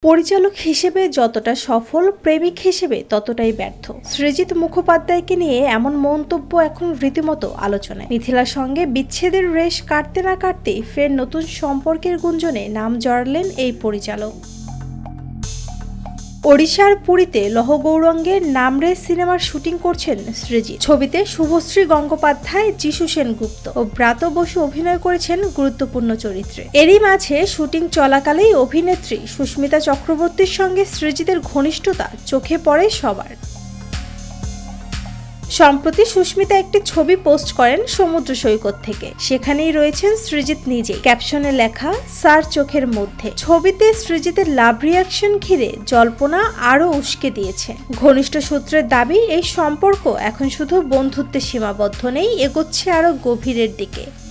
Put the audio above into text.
পরিচালক হিসেবে যতটা সফল, প্রেমিক হিসেবে ততটাই ব্যর্থ। সৃজিত মুখোপাধ্যায়কে নিয়ে এমন মন্তব্য এখন রীতিমতো আলোচনায়। মিথিলার সঙ্গে বিচ্ছেদের রেশ কাটতে না কাটতেই ফের নতুন সম্পর্কের গুঞ্জনে নাম জড়ালেন এই পরিচালক। ওড়িশার পুরীতে লহগৌরঙ্গের নামরে সিনেমার শুটিং করছেন সৃজিত। ছবিতে শুভশ্রী গঙ্গোপাধ্যায়, যিশু সেনগুপ্ত ও ব্রাত বসু অভিনয় করেছেন গুরুত্বপূর্ণ চরিত্রে। এরই মাঝে শুটিং চলাকালেই অভিনেত্রী সুস্মিতা চক্রবর্তীর সঙ্গে সৃজিতের ঘনিষ্ঠতা চোখে পড়ে সবার। সম্প্রতি সুস্মিতা একটি ছবি পোস্ট করেন সমুদ্র সৈকত থেকে। সেখানেই রয়েছেন সৃজিত নিজে। ক্যাপশনে লেখা "স্যার চোখের মধ্যে"। ছবিতে সৃজিতের লাভ রিয়াকশন ঘিরে জল্পনা আরও উস্কে দিয়েছে। ঘনিষ্ঠ সূত্রের দাবি, এই সম্পর্ক এখন শুধু বন্ধুত্বে সীমাবদ্ধ নেই, এগোচ্ছে আরও গভীরের দিকে।